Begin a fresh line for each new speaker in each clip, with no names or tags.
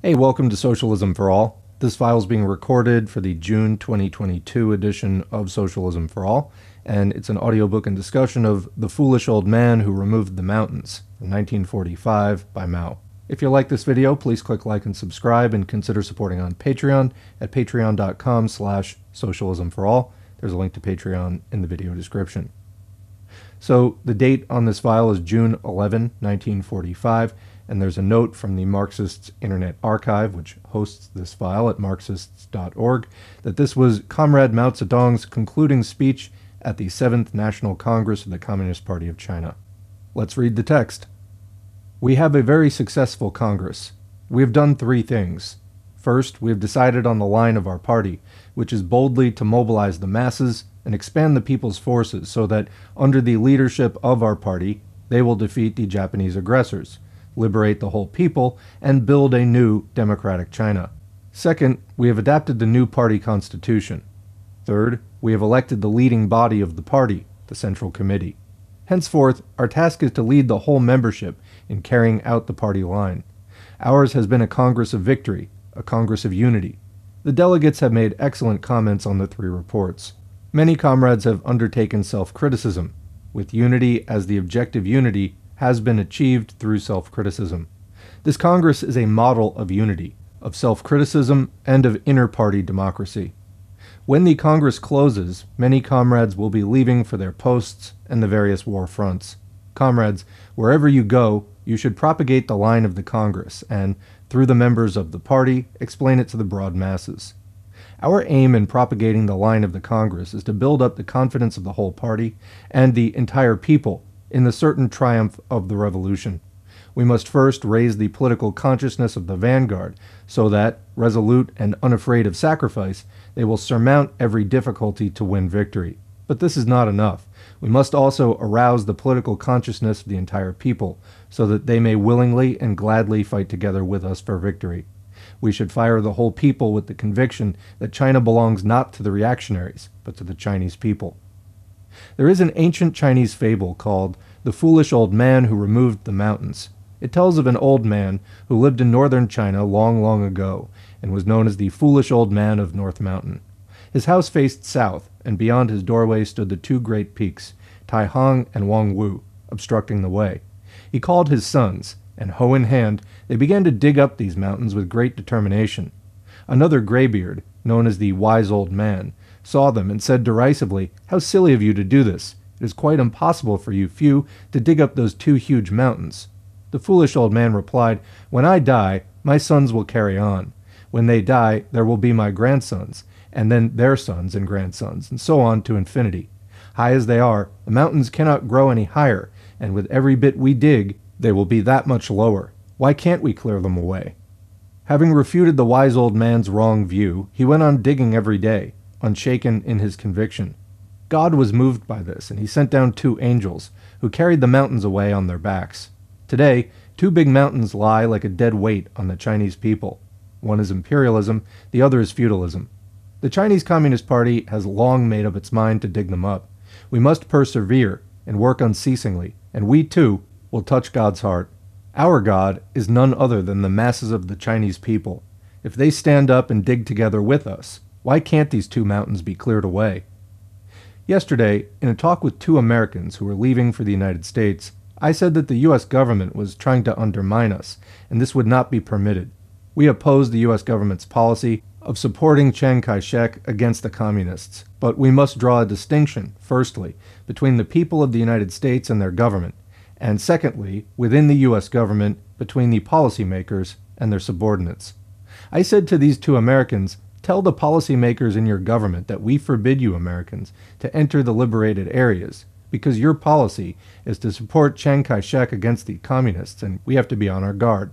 Hey, welcome to Socialism for All. This file is being recorded for the June 2022 edition of Socialism for All, and it's an audiobook and discussion of The Foolish Old Man Who Removed the Mountains from 1945 by Mao. If you like this video, please click like and subscribe and consider supporting on Patreon at patreon.com/socialismforall. There's a link to Patreon in the video description. So the date on this file is June 11, 1945, and there's a note from the Marxists Internet Archive, which hosts this file at marxists.org, that this was Comrade Mao Zedong's concluding speech at the 7th National Congress of the Communist Party of China. Let's read the text. We have a very successful Congress. We have done three things. First, we have decided on the line of our party, which is boldly to mobilize the masses and expand the people's forces so that, under the leadership of our party, they will defeat the Japanese aggressors, liberate the whole people, and build a new democratic China. Second, we have adapted the new party constitution. Third, we have elected the leading body of the party, the Central Committee. Henceforth, our task is to lead the whole membership in carrying out the party line. Ours has been a Congress of victory, a Congress of unity. The delegates have made excellent comments on the three reports. Many comrades have undertaken self-criticism, with unity as the objective unity has been achieved through self-criticism. This Congress is a model of unity, of self-criticism, and of inter-party democracy. When the Congress closes, many comrades will be leaving for their posts and the various war fronts. Comrades, wherever you go, you should propagate the line of the Congress and, through the members of the party, explain it to the broad masses. Our aim in propagating the line of the Congress is to build up the confidence of the whole party and the entire people in the certain triumph of the revolution. We must first raise the political consciousness of the vanguard so that, resolute and unafraid of sacrifice, they will surmount every difficulty to win victory. But this is not enough. We must also arouse the political consciousness of the entire people so that they may willingly and gladly fight together with us for victory. We should fire the whole people with the conviction that China belongs not to the reactionaries, but to the Chinese people. There is an ancient Chinese fable called The Foolish Old Man Who Removed the Mountains. It tells of an old man who lived in northern China long, long ago and was known as the Foolish Old Man of North Mountain. His house faced south, and beyond his doorway stood the two great peaks, Taihang and Wangwu, obstructing the way. He called his sons, and hoe in hand, they began to dig up these mountains with great determination. Another graybeard, known as the Wise Old Man, saw them and said derisively, "How silly of you to do this! It is quite impossible for you few to dig up those two huge mountains." The foolish old man replied, "When I die, my sons will carry on. When they die, there will be my grandsons, and then their sons and grandsons, and so on to infinity. High as they are, the mountains cannot grow any higher, and with every bit we dig, they will be that much lower. Why can't we clear them away?" Having refuted the wise old man's wrong view, he went on digging every day, unshaken in his conviction. God was moved by this, and he sent down two angels, who carried the mountains away on their backs. Today, two big mountains lie like a dead weight on the Chinese people. One is imperialism, the other is feudalism. The Chinese Communist Party has long made up its mind to dig them up. We must persevere and work unceasingly, and we, too, will touch God's heart. Our God is none other than the masses of the Chinese people. If they stand up and dig together with us, why can't these two mountains be cleared away? Yesterday, in a talk with two Americans who were leaving for the United States, I said that the U.S. government was trying to undermine us, and this would not be permitted. We opposed the U.S. government's policy of supporting Chiang Kai-shek against the communists, but we must draw a distinction, firstly, between the people of the United States and their government, and secondly, within the U.S. government, between the policymakers and their subordinates. I said to these two Americans, "Tell the policymakers in your government that we forbid you Americans to enter the liberated areas, because your policy is to support Chiang Kai-shek against the communists, and we have to be on our guard.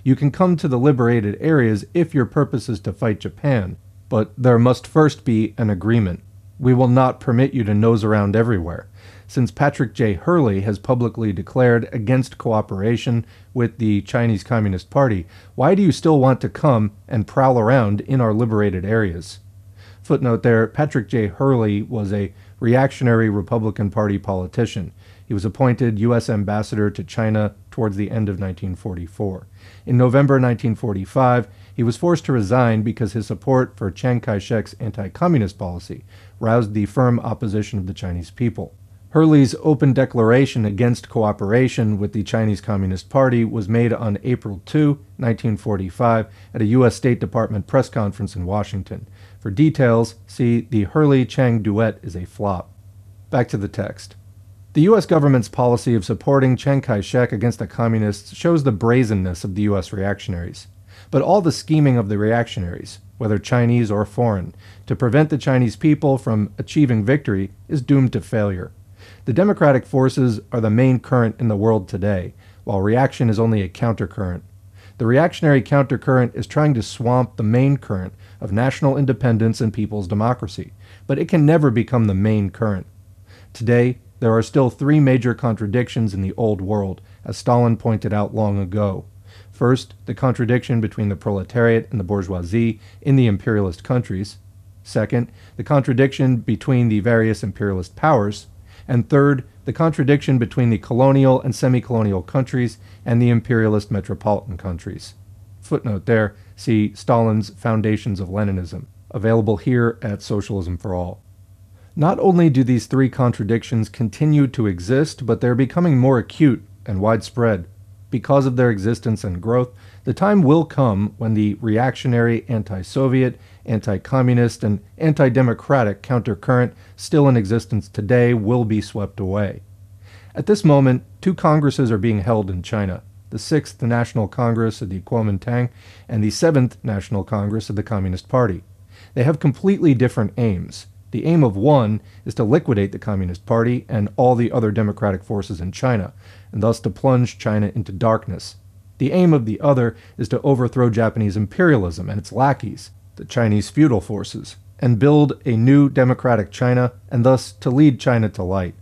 You can come to the liberated areas if your purpose is to fight Japan, but there must first be an agreement. We will not permit you to nose around everywhere. Since Patrick J Hurley has publicly declared against cooperation with the Chinese Communist Party, why do you still want to come and prowl around in our liberated areas?" Footnote there, Patrick J Hurley was a reactionary Republican Party politician. He was appointed U.S. ambassador to China towards the end of 1944. In November 1945, he was forced to resign because his support for Chiang Kai-shek's anti-communist policy roused the firm opposition of the Chinese people. Hurley's open declaration against cooperation with the Chinese Communist Party was made on April 2, 1945, at a U.S. State Department press conference in Washington. For details, see The Hurley-Chiang Duet is a Flop. Back to the text. The U.S. government's policy of supporting Chiang Kai-shek against the communists shows the brazenness of the U.S. reactionaries. But all the scheming of the reactionaries, whether Chinese or foreign, to prevent the Chinese people from achieving victory is doomed to failure. The democratic forces are the main current in the world today, while reaction is only a countercurrent. The reactionary countercurrent is trying to swamp the main current of national independence and people's democracy, but it can never become the main current. Today, there are still three major contradictions in the old world, as Stalin pointed out long ago. First, the contradiction between the proletariat and the bourgeoisie in the imperialist countries. Second, the contradiction between the various imperialist powers. And third, the contradiction between the colonial and semi-colonial countries and the imperialist metropolitan countries. Footnote there, see Stalin's Foundations of Leninism, available here at Socialism for All. Not only do these three contradictions continue to exist, but they're becoming more acute and widespread. Because of their existence and growth, the time will come when the reactionary, anti-Soviet, anti-communist, and anti-democratic countercurrent still in existence today will be swept away. At this moment, two congresses are being held in China, the 6th National Congress of the Kuomintang and the 7th National Congress of the Communist Party. They have completely different aims. The aim of one is to liquidate the Communist Party and all the other democratic forces in China, and thus to plunge China into darkness. The aim of the other is to overthrow Japanese imperialism and its lackeys, the Chinese feudal forces, and build a new democratic China, and thus to lead China to light.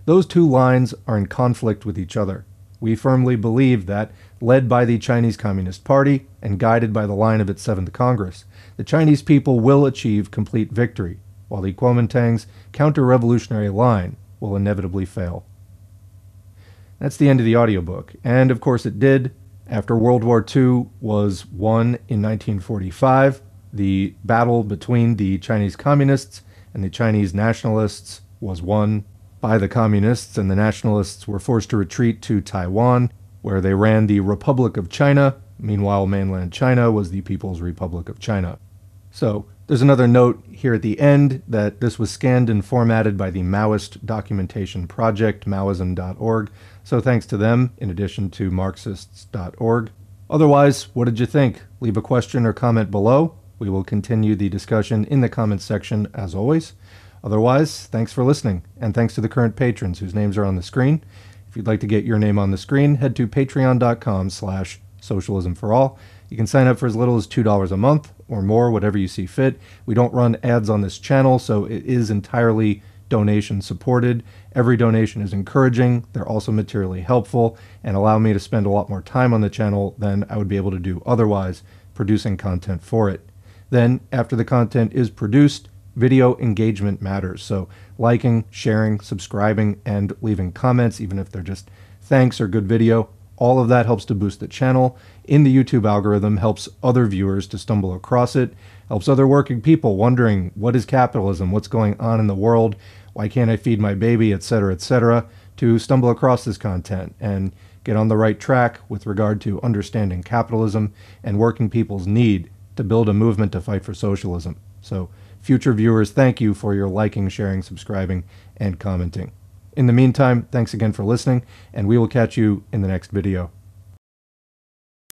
Those two lines are in conflict with each other. We firmly believe that, led by the Chinese Communist Party and guided by the line of its 7th Congress, the Chinese people will achieve complete victory, while the Kuomintang's counter-revolutionary line will inevitably fail. That's the end of the audiobook, and of course it did. After World War II was won in 1945, the battle between the Chinese communists and the Chinese nationalists was won by the communists, and the nationalists were forced to retreat to Taiwan, where they ran the Republic of China. Meanwhile, mainland China was the People's Republic of China. So, there's another note here at the end that this was scanned and formatted by the Maoist Documentation Project, Maoism.org, so thanks to them, in addition to Marxists.org. Otherwise, what did you think? Leave a question or comment below. We will continue the discussion in the comments section, as always. Otherwise, thanks for listening, and thanks to the current patrons whose names are on the screen. If you'd like to get your name on the screen, head to patreon.com/socialismforall. You can sign up for as little as $2 a month, or more, whatever you see fit. We don't run ads on this channel, so it is entirely donation supported. Every donation is encouraging. They're also materially helpful and allow me to spend a lot more time on the channel than I would be able to do otherwise, producing content for it. Then, after the content is produced, video engagement matters. So liking, sharing, subscribing, and leaving comments, even if they're just thanks or good video, all of that helps to boost the channel in the YouTube algorithm, helps other viewers to stumble across it, helps other working people wondering, what is capitalism, what's going on in the world, why can't I feed my baby, etc., to stumble across this content and get on the right track with regard to understanding capitalism and working people's need to build a movement to fight for socialism. So, future viewers, thank you for your liking, sharing, subscribing, and commenting. In the meantime, thanks again for listening, and we will catch you in the next video.